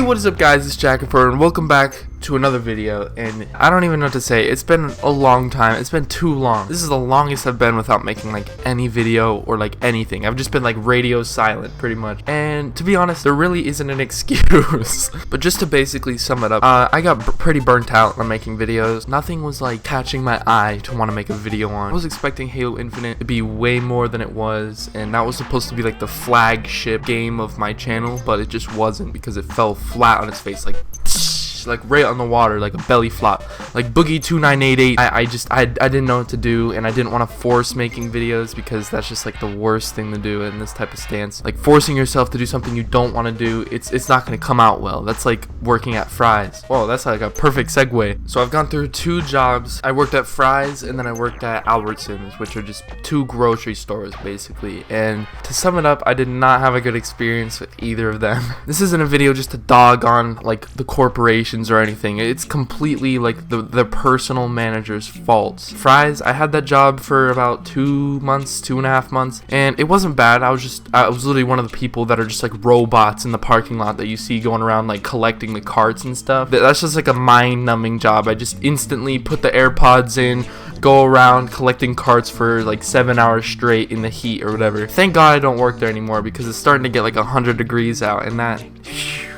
what is up guys, it's Jack and welcome back to another video. And I don't even know what to say. It's been a long time. It's been too long. This is the longest I've been without making like any video or like anything. I've just been like radio silent pretty much. And to be honest, there really isn't an excuse. But just to basically sum it up, I got pretty burnt out on making videos. Nothing was like catching my eye to want to make a video on. I was expecting Halo Infinite to be way more than it was, and that was supposed to be like the flagship game of my channel, but it just wasn't because it fell flat on its face, like right on the water, like a belly flop, like Boogie 2988. I didn't know what to do, and I didn't want to force making videos because that's just like the worst thing to do in this type of stance. Like forcing yourself to do something you don't want to do, it's not going to come out well. That's like working at Fry's. Whoa, that's like a perfect segue. So I've gone through 2 jobs. I worked at Fry's and then I worked at Albertsons, which are just 2 grocery stores basically. And to sum it up, I did not have a good experience with either of them. This isn't a video just to dog on like the corporation or anything. It's completely like the personal manager's faults. Fry's, I had that job for about 2 months, 2.5 months, and it wasn't bad. I was literally one of the people that are just like robots in the parking lot that you see going around like collecting the carts and stuff. That's just like a mind-numbing job. I just instantly put the AirPods in, go around collecting carts for like 7 hours straight in the heat or whatever. Thank God I don't work there anymore because it's starting to get like 100 degrees out, and that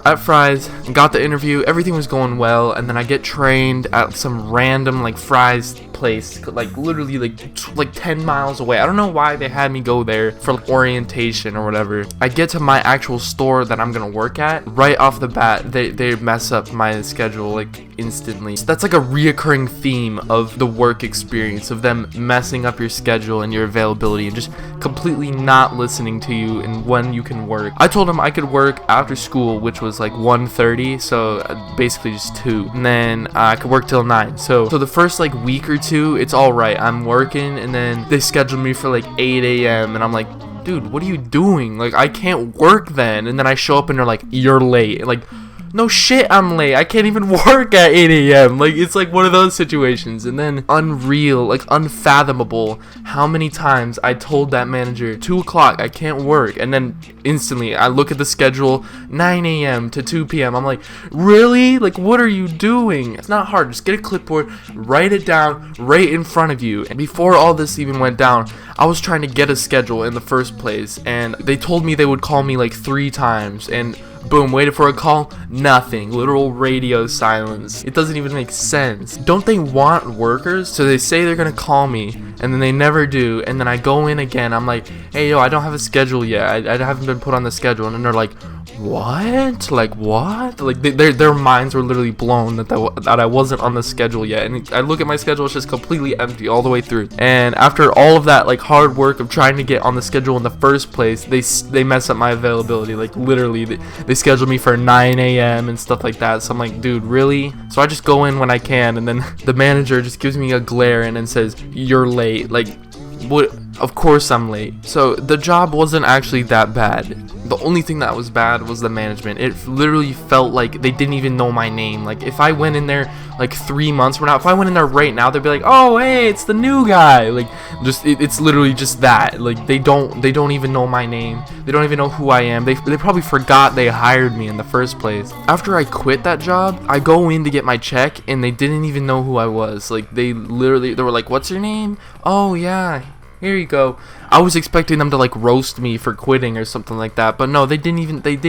at Fry's, got the interview, everything was going well, and then I get trained at some random like Fry's place, like literally like 10 miles away. I don't know why they had me go there for like, orientation or whatever. I get to my actual store that I'm gonna work at. Right off the bat, they mess up my schedule like instantly. So that's like a reoccurring theme of the work experience, of them messing up your schedule and your availability and just completely not listening to you and when you can work. I told them I could work after school, which was like 1:30, so basically just 2, and then I could work till 9. So the first like week or 2, it's all right. I'm working, and then they scheduled me for like 8 a.m. and I'm like, dude, what are you doing? Like, I can't work then. And then I show up and they're like, you're late. Like, no shit, I'm late. I can't even work at 8 a.m. Like, it's like one of those situations. And then unreal, like unfathomable how many times I told that manager 2 o'clock I can't work, and then instantly I look at the schedule, 9 a.m. to 2 p.m. I'm like, really? Like, what are you doing? It's not hard. Just get a clipboard, write it down right in front of you. And before all this even went down, I was trying to get a schedule in the first place, and they told me they would call me like 3 times, and boom, waited for a call, nothing. Literal radio silence. It doesn't even make sense. Don't they want workers? So they say they're gonna call me, and then they never do, and then I go in again. I'm like, hey, yo, I don't have a schedule yet. I haven't been put on the schedule. And then they're like, what? Like, what? Like, their minds were literally blown that I wasn't on the schedule yet. And I look at my schedule, it's just completely empty all the way through. And after all of that, like, hard work of trying to get on the schedule in the first place, they mess up my availability. Like, literally, they schedule me for 9 a.m. and stuff like that. So I'm like, dude, really? So I just go in when I can, and then the manager just gives me a glare and then says, you're late. Like, what? Of course I'm late. So the job wasn't actually that bad. The only thing that was bad was the management. It literally felt like they didn't even know my name. Like, if I went in there like 3 months from now, if I went in there right now, they'd be like, oh, hey, it's the new guy. Like, just it's literally just that. Like, they don't even know my name. They don't even know who I am. They probably forgot they hired me in the first place. After I quit that job, I go in to get my check, and they didn't even know who I was. Like, they were like, what's your name? Oh yeah, here you go. I was expecting them to like roast me for quitting or something like that, but no, they didn't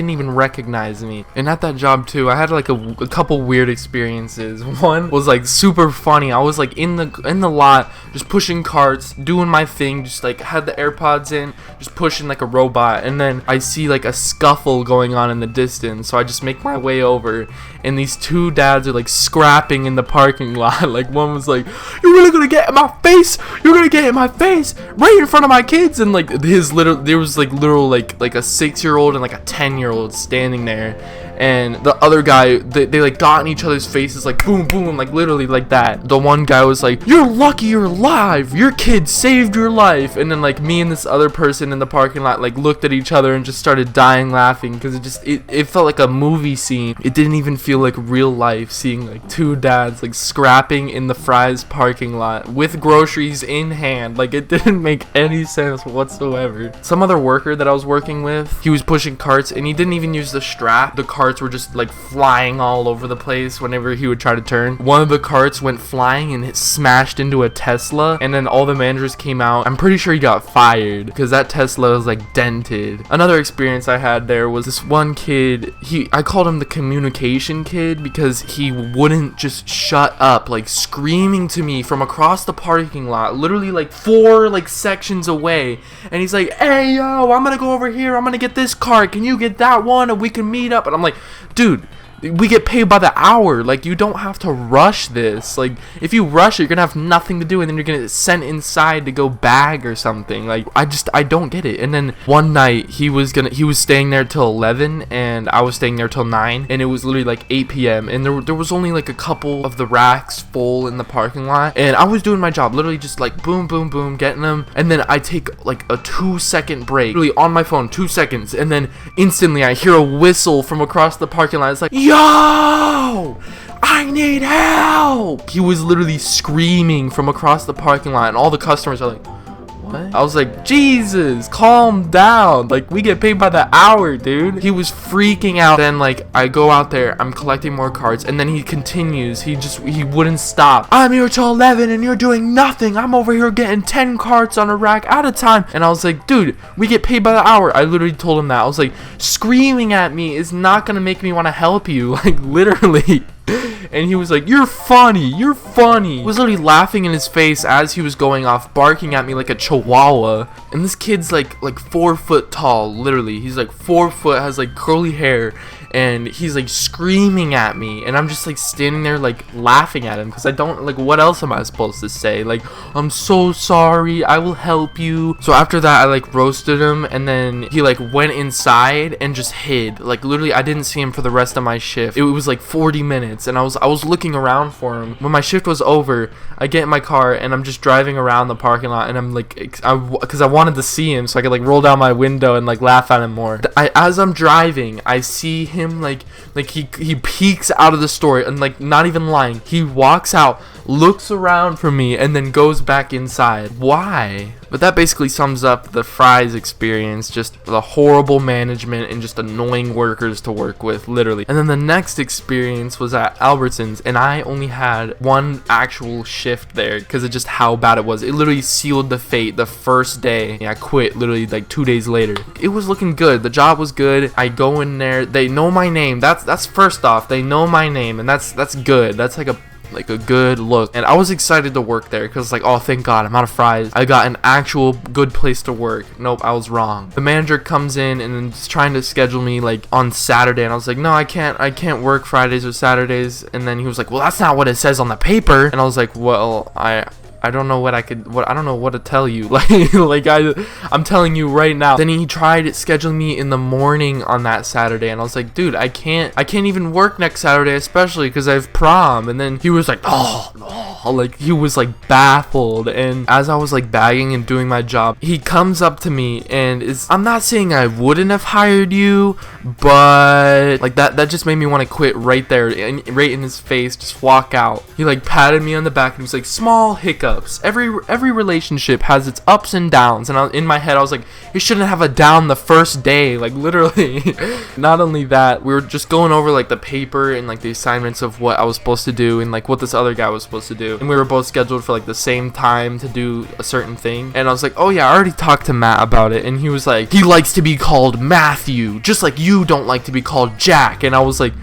even recognize me. And at that job too, I had like a couple weird experiences. One was like super funny. I was like in the lot, just pushing carts, doing my thing, just like had the AirPods in, just pushing like a robot, and then I see like a scuffle going on in the distance, so I just make my way over, and these 2 dads are like scrapping in the parking lot. Like, one was like, you're really gonna get in my face? You're gonna get in my face right in front of my kids. And like there was like literal like a 6-year-old and like a 10-year-old standing there, and the other guy, they like got in each other's faces, like boom boom, like literally like that. The one guy was like, you're lucky you're alive, your kid saved your life. And then like me and this other person in the parking lot like looked at each other and just started dying laughing, because it felt like a movie scene. It didn't even feel like real life, seeing like 2 dads like scrapping in the Fry's parking lot with groceries in hand. Like, it didn't make any sense whatsoever. Some other worker that I was working with, he was pushing carts, and he didn't even use the strap. The cart carts were just like flying all over the place whenever he would try to turn. One of the carts went flying and it smashed into a Tesla, and then all the managers came out. I'm pretty sure he got fired because that Tesla was like dented. Another experience I had there was this one kid. I called him the communication kid because he wouldn't just shut up, like screaming to me from across the parking lot, literally like 4 like sections away, and he's like, hey yo, I'm gonna go over here, I'm gonna get this cart, can you get that one, and we can meet up. And I'm like, dude, we get paid by the hour. Like, you don't have to rush this. Like, if you rush it, you're gonna have nothing to do, and then you're gonna get sent inside to go bag or something. Like, I don't get it. And then one night he was staying there till 11, and I was staying there till 9, and it was literally like 8 p.m. and there was only like a couple of the racks full in the parking lot, and I was doing my job, literally just like boom boom boom, getting them, and then I take like a 2-second break, literally on my phone, 2 seconds, and then instantly I hear a whistle from across the parking lot. It's like, yo, I need help. He was literally screaming from across the parking lot, and all the customers are like, what? I was like, Jesus, calm down. Like, we get paid by the hour, dude. He was freaking out. Then, like, I go out there, I'm collecting more carts, and then he continues. He wouldn't stop. I'm here till 11, and you're doing nothing. I'm over here getting 10 carts on a rack at a time. And I was like, dude, we get paid by the hour. I literally told him that. I was like, screaming at me is not gonna make me want to help you. Like, literally. And he was like, you're funny, you're funny. I was literally laughing in his face as he was going off, barking at me like a chihuahua. And this kid's like 4 foot tall, literally. He's like 4 foot, has like curly hair, and he's like screaming at me, and I'm just like standing there like laughing at him because I don't, like, what else am I supposed to say? Like, I'm so sorry, I will help you. So after that, I like roasted him, and then he like went inside and just hid. Like, literally, I didn't see him for the rest of my shift. It was like 40 minutes, and I was looking around for him. When my shift was over, I get in my car and I'm just driving around the parking lot, and I'm like, because I wanted to see him so I could like roll down my window and like laugh at him more. As I'm driving, I see him like he peeks out of the store, and like, not even lying, he walks out, looks around for me, and then goes back inside. Why? But that basically sums up the Fry's experience, just the horrible management and just annoying workers to work with, literally. And then the next experience was at Albertsons, and I only had one actual shift there because of just how bad it was. It literally sealed the fate the first day. I quit literally like 2 days later. It was looking good. The job was good. I go in there. They know my name. That's first off. They know my name, and that's good. That's like a good look, and I was excited to work there because, like, oh, thank God, I'm out of Fry's. I got an actual good place to work. Nope, I was wrong. The manager comes in and is trying to schedule me like on Saturday, and I was like, no, I can't work Fridays or Saturdays. And then he was like, well, that's not what it says on the paper. And I was like, well, I don't know I don't know what to tell you. I'm telling you right now. Then he tried scheduling me in the morning on that Saturday, and I was like, dude, I can't even work next Saturday, especially because I have prom. And then he was like, like, he was like baffled. And as I was like bagging and doing my job, he comes up to me and I'm not saying I wouldn't have hired you, but like that just made me want to quit right there, and right in his face, just walk out. He like patted me on the back and was like, small hiccups. Every relationship has its ups and downs. And in my head, I was like, you shouldn't have a down the first day, like, literally. Not only that, we were just going over like the paper and like the assignments of what I was supposed to do and like what this other guy was supposed to do, and we were both scheduled for like the same time to do a certain thing. And I was like, oh yeah, I already talked to Matt about it, and he was like, he likes to be called Matthew, just like you don't like to be called Jack. And I was like,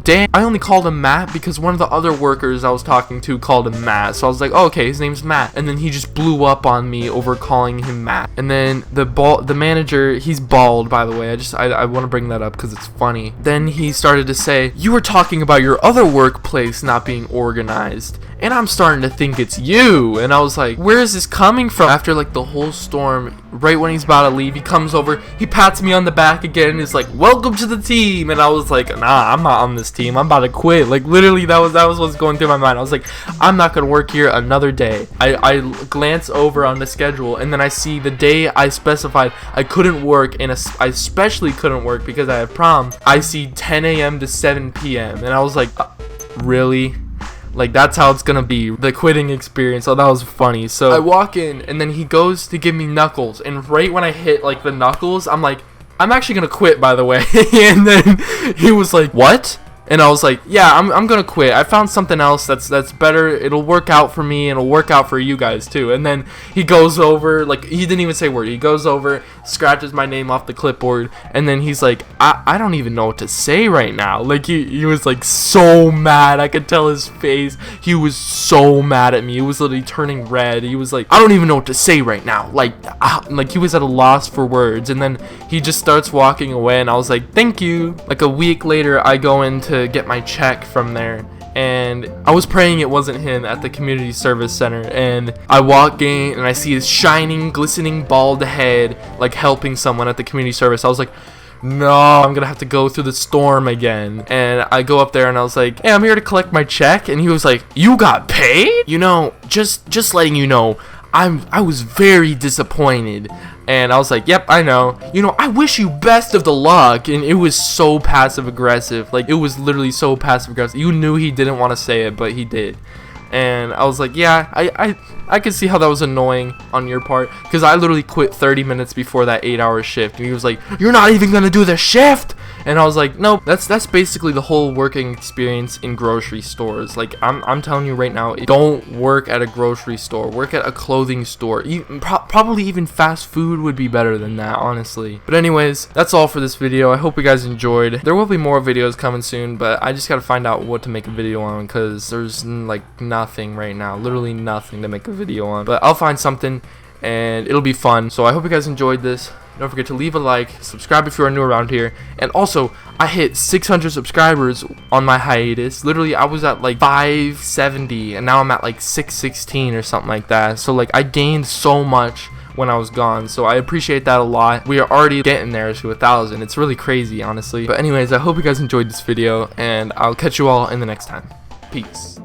damn, I only called him Matt because one of the other workers I was talking to called him Matt. So I was like, oh, okay, his name's Matt. And then he just blew up on me over calling him Matt. And then the manager, he's bald, by the way. I want to bring that up because it's funny. Then he started to say, you were talking about your other workplace not being organized, and I'm starting to think it's you. And I was like, where is this coming from? After like the whole storm, right when he's about to leave, he comes over, he pats me on the back again, and is like, welcome to the team. And I was like, nah, I'm not on this team, I'm about to quit. Like, literally, that was what's going through my mind. I was like, I'm not gonna work here another day. I glance over on the schedule, and then I see the day I specified I couldn't work, and I especially couldn't work because I had prom. I see 10 a.m. to 7 p.m. and I was like, really? Like, that's how it's gonna be, the quitting experience. So that was funny. So I walk in, and then he goes to give me knuckles, and right when I hit like the knuckles, I'm like, I'm actually gonna quit, by the way. And then he was like, what? And I was like, yeah, I'm gonna quit. I found something else that's better. It'll work out for me, and it'll work out for you guys too. And then he goes over, like, he didn't even say a word. He goes over, scratches my name off the clipboard, and then he's like, I don't even know what to say right now. Like, he was like so mad. I could tell his face. He was so mad at me. He was literally turning red. He was like, I don't even know what to say right now. Like he was at a loss for words. And then he just starts walking away, and I was like, thank you. Like a week later, I go into get my check from there, and I was praying it wasn't him at the community service center, and I walk in and I see his shining, glistening bald head like helping someone at the community service. I was like, no, I'm gonna have to go through the storm again. And I go up there and I was like, hey, I'm here to collect my check. And he was like, you got paid? You know, just letting you know, I was very disappointed. And I was like, yep, I know. You know, I wish you best of the luck. And it was so passive aggressive. Like, it was literally so passive aggressive. You knew he didn't want to say it, but he did. And I was like, yeah, I could see how that was annoying on your part, because I literally quit 30 minutes before that 8-hour shift. And he was like, you're not even gonna do the shift? And I was like, no, that's basically the whole working experience in grocery stores. Like, I'm telling you right now, don't work at a grocery store. Work at a clothing store. Probably even fast food would be better than that, honestly. But anyways, that's all for this video. I hope you guys enjoyed. There will be more videos coming soon, but I just gotta find out what to make a video on, because there's like nothing right now. Literally nothing to make a video on. But I'll find something, and it'll be fun. So I hope you guys enjoyed this. Don't forget to leave a like, subscribe if you are new around here, and also, I hit 600 subscribers on my hiatus. Literally, I was at like 570, and now I'm at like 616 or something like that. So like, I gained so much when I was gone, so I appreciate that a lot. We are already getting there to 1,000. It's really crazy, honestly. But anyways, I hope you guys enjoyed this video, and I'll catch you all in the next time. Peace.